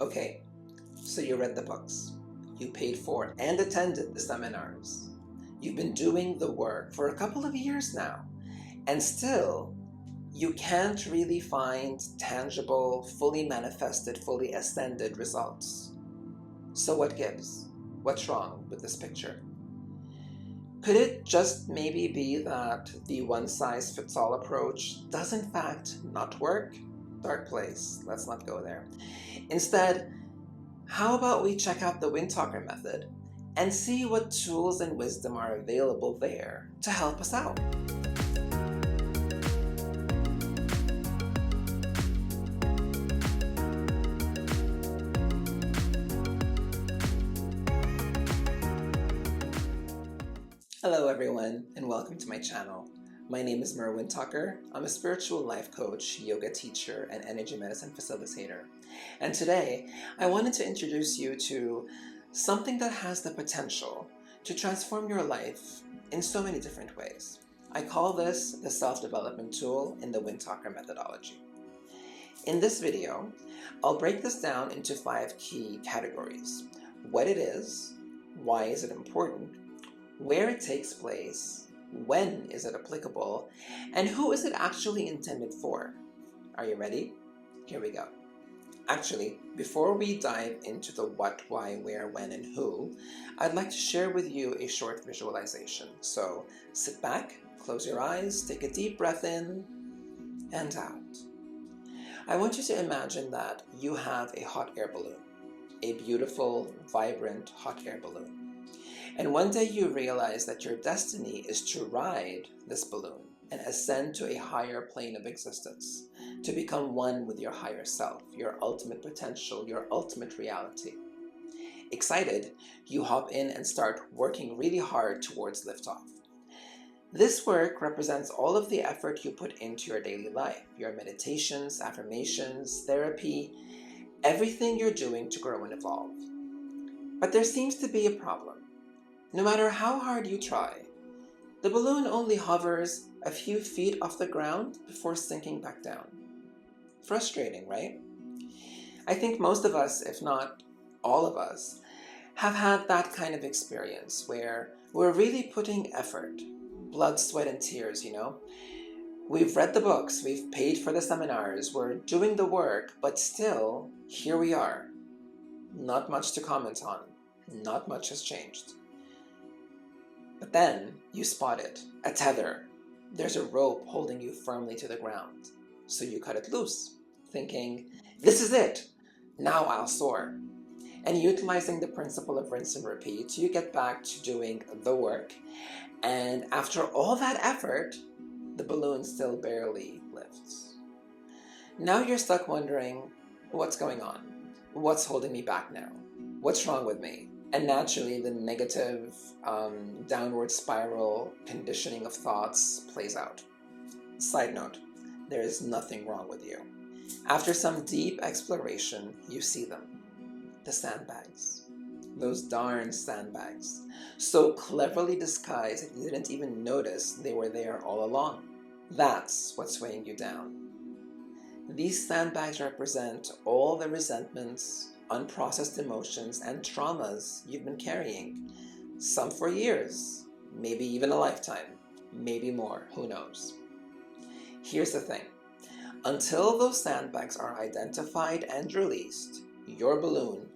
Okay, so you read the books, you paid for and attended the seminars. You've been doing the work for a couple of years now, and still you can't really find tangible, fully manifested, fully ascended results. So what gives? What's wrong with this picture? Could it just maybe be that the one-size-fits-all approach does in fact not work? Dark place, let's not go there. Instead, how about we check out the Windtalker Method and see what tools and wisdom are available there to help us out? Hello everyone, and welcome to my channel. My name is Windtalker. I'm a spiritual life coach, yoga teacher, and energy medicine facilitator. And today, I wanted to introduce you to something that has the potential to transform your life in so many different ways. I call this the self-development tool in the Windtalker methodology. In this video, I'll break this down into 5 key categories: what it is, why is it important, where it takes place, when is it applicable, and who is it actually intended for. Are you ready? Here we go. Actually, before we dive into the what, why, where, when, and who, I'd like to share with you a short visualization. So sit back, close your eyes, take a deep breath in and out. I want you to imagine that you have a hot air balloon, a beautiful, vibrant hot air balloon. And one day you realize that your destiny is to ride this balloon and ascend to a higher plane of existence, to become one with your higher self, your ultimate potential, your ultimate reality. Excited, you hop in and start working really hard towards liftoff. This work represents all of the effort you put into your daily life, your meditations, affirmations, therapy, everything you're doing to grow and evolve. But there seems to be a problem. No matter how hard you try, the balloon only hovers a few feet off the ground before sinking back down. Frustrating, right? I think most of us, if not all of us, have had that kind of experience where we're really putting effort, blood, sweat, and tears, We've read the books, we've paid for the seminars, we're doing the work, but still, here we are. Not much to comment on. Not much has changed. But then you spot it, a tether. There's a rope holding you firmly to the ground. So you cut it loose, thinking, this is it, now I'll soar. And utilizing the principle of rinse and repeat, you get back to doing the work. And after all that effort, the balloon still barely lifts. Now you're stuck wondering, what's going on? What's holding me back now? What's wrong with me? And naturally, the negative downward spiral conditioning of thoughts plays out. Side note, there is nothing wrong with you. After some deep exploration, you see them. The sandbags. Those darn sandbags. So cleverly disguised that you didn't even notice they were there all along. That's what's weighing you down. These sandbags represent all the resentments, unprocessed emotions, and traumas you've been carrying, some for years, maybe even a lifetime, maybe more, who knows. Here's the thing, until those sandbags are identified and released, your balloon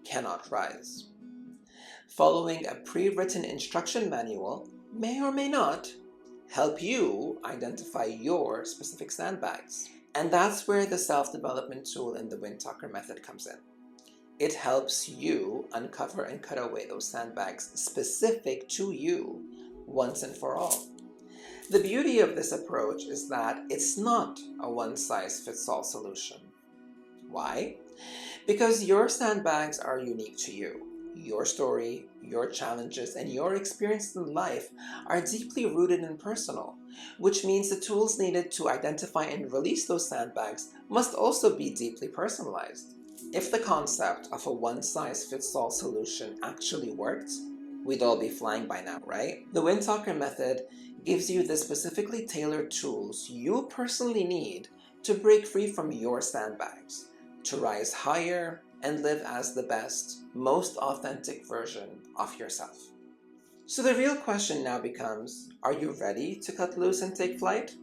cannot rise. Following a pre-written instruction manual may or may not help you identify your specific sandbags. And that's where the self-development tool in the Windtalker Method comes in. It helps you uncover and cut away those sandbags specific to you once and for all. The beauty of this approach is that it's not a one-size-fits-all solution. Why? Because your sandbags are unique to you. Your story, your challenges, and your experience in life are deeply rooted and personal, which means the tools needed to identify and release those sandbags must also be deeply personalized. If the concept of a one-size-fits-all solution actually worked, we'd all be flying by now, right? The Windtalker Method gives you the specifically tailored tools you personally need to break free from your sandbags, to rise higher and live as the best, most authentic version of yourself. So the real question now becomes, are you ready to cut loose and take flight?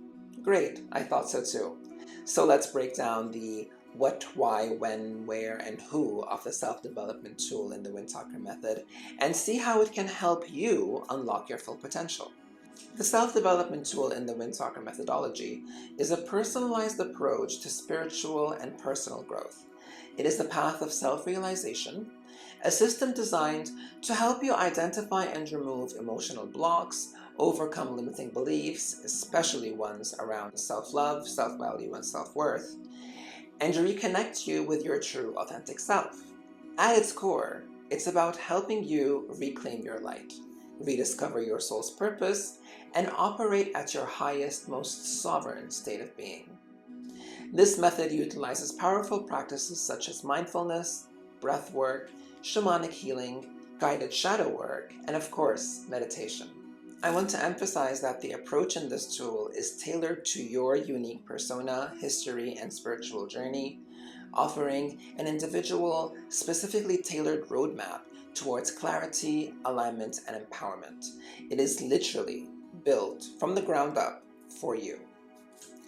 Great, I thought so too. So let's break down the what, why, when, where, and who of the self-development tool in the Windtalker Method and see how it can help you unlock your full potential. The self-development tool in the Windtalker methodology is a personalized approach to spiritual and personal growth. It is the path of self-realization, a system designed to help you identify and remove emotional blocks, overcome limiting beliefs, especially ones around self-love, self-value, and self-worth, and reconnect you with your true authentic self. At its core, it's about helping you reclaim your light, rediscover your soul's purpose, and operate at your highest, most sovereign state of being. This method utilizes powerful practices such as mindfulness, breath work, shamanic healing, guided shadow work, and of course, meditation. I want to emphasize that the approach in this tool is tailored to your unique persona, history, and spiritual journey, offering an individual, specifically tailored roadmap towards clarity, alignment, and empowerment. It is literally built from the ground up for you.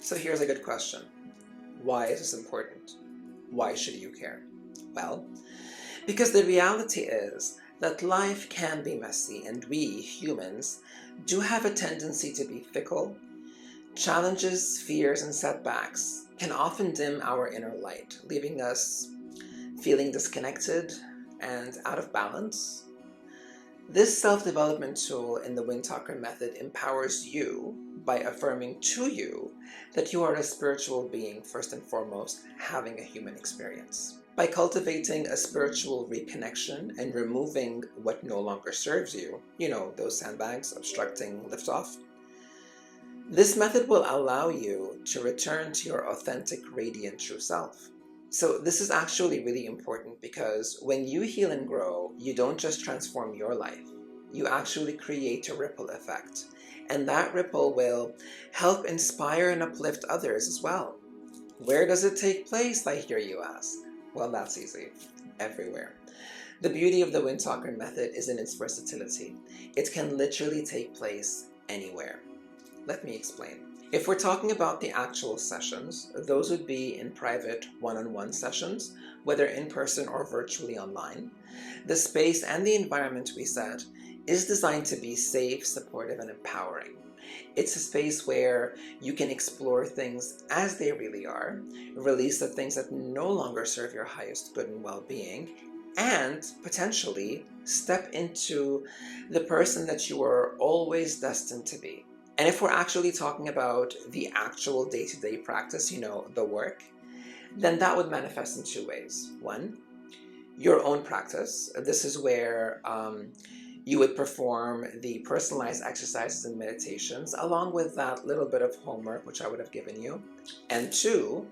So here's a good question. Why is this important? Why should you care? Well, because the reality is that life can be messy, and we, humans, do have a tendency to be fickle. Challenges, fears, and setbacks can often dim our inner light, leaving us feeling disconnected and out of balance. This self-development tool in the Windtalker Method empowers you by affirming to you that you are a spiritual being first and foremost, having a human experience. By cultivating a spiritual reconnection and removing what no longer serves you, those sandbags obstructing liftoff, this method will allow you to return to your authentic, radiant, true self. So this is actually really important because when you heal and grow, you don't just transform your life. You actually create a ripple effect. And that ripple will help inspire and uplift others as well. Where does it take place, I hear you ask? Well, that's easy. Everywhere. The beauty of the Windtalker Method is in its versatility. It can literally take place anywhere. Let me explain. If we're talking about the actual sessions, those would be in private one-on-one sessions, whether in person or virtually online. The space and the environment we set is designed to be safe, supportive, and empowering. It's a space where you can explore things as they really are, release the things that no longer serve your highest good and well-being, and potentially step into the person that you are always destined to be. And if we're actually talking about the actual day-to-day practice, the work, then that would manifest in two ways. One, your own practice. This is where you would perform the personalized exercises and meditations along with that little bit of homework, which I would have given you. And two,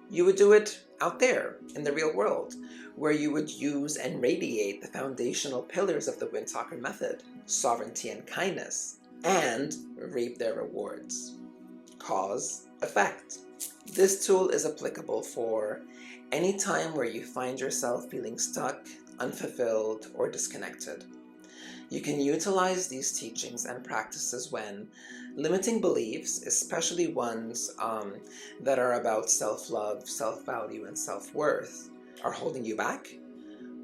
you would do it out there in the real world, where you would use and radiate the foundational pillars of the Windtalker Method, sovereignty and kindness, and reap their rewards. Cause, effect. This tool is applicable for any time where you find yourself feeling stuck, unfulfilled, or disconnected. You can utilize these teachings and practices when limiting beliefs, especially ones that are about self-love, self-value, and self-worth, are holding you back,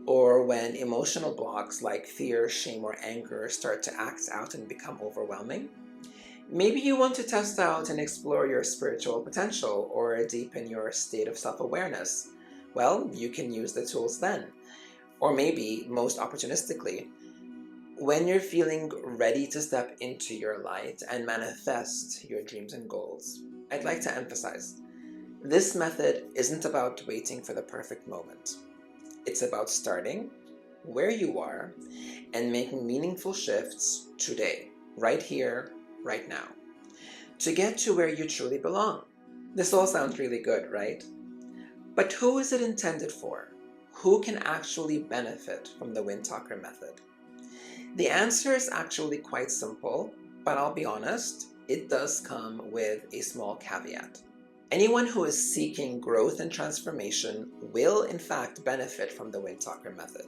or when emotional blocks like fear, shame, or anger start to act out and become overwhelming. Maybe you want to test out and explore your spiritual potential or deepen your state of self-awareness. Well, you can use the tools then. Or maybe, most opportunistically, when you're feeling ready to step into your light and manifest your dreams and goals. I'd like to emphasize, this method isn't about waiting for the perfect moment. It's about starting where you are and making meaningful shifts today, right here, right now, to get to where you truly belong. This all sounds really good, right? But who is it intended for? Who can actually benefit from the Windtalker Method? The answer is actually quite simple, but I'll be honest, it does come with a small caveat. Anyone who is seeking growth and transformation will in fact benefit from the Windtalker Method.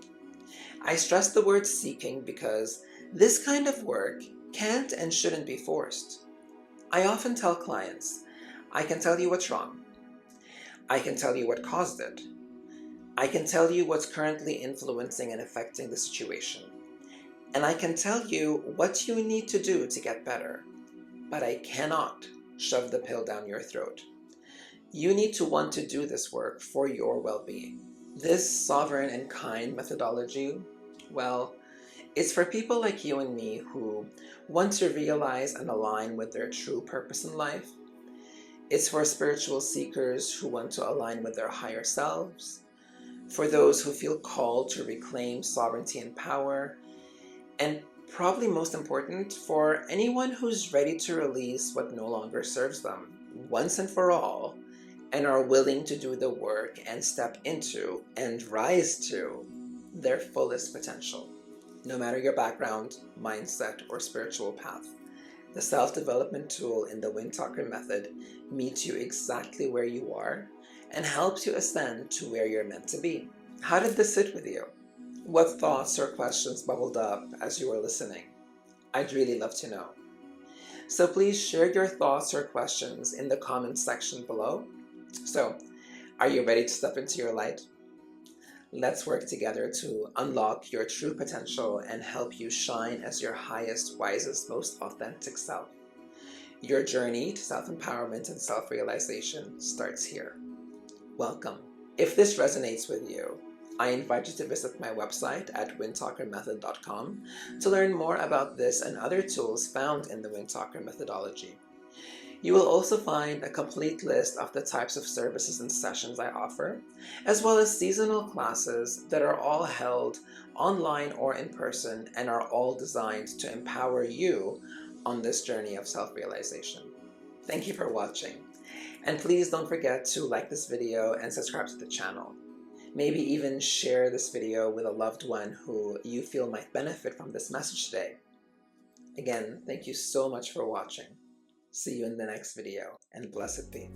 I stress the word seeking because this kind of work can't and shouldn't be forced. I often tell clients, I can tell you what's wrong. I can tell you what caused it. I can tell you what's currently influencing and affecting the situation. And I can tell you what you need to do to get better. But I cannot shove the pill down your throat. You need to want to do this work for your well-being. This sovereign and kind methodology, well, it's for people like you and me who want to realize and align with their true purpose in life. It's for spiritual seekers who want to align with their higher selves, for those who feel called to reclaim sovereignty and power, and probably most important, for anyone who's ready to release what no longer serves them once and for all, and are willing to do the work and step into and rise to their fullest potential. No matter your background, mindset, or spiritual path, the self-development tool in the Windtalker Method meets you exactly where you are and helps you ascend to where you're meant to be. How did this sit with you? What thoughts or questions bubbled up as you were listening? I'd really love to know. So please share your thoughts or questions in the comments section below. So, are you ready to step into your light? Let's work together to unlock your true potential and help you shine as your highest, wisest, most authentic self. Your journey to self-empowerment and self-realization starts here. Welcome. If this resonates with you, I invite you to visit my website at windtalkermethod.com to learn more about this and other tools found in the Windtalker methodology. You will also find a complete list of the types of services and sessions I offer, as well as seasonal classes that are all held online or in person and are all designed to empower you on this journey of self-realization. Thank you for watching, and please don't forget to like this video and subscribe to the channel. Maybe even share this video with a loved one who you feel might benefit from this message today. Again, thank you so much for watching. See you in the next video, and blessed be.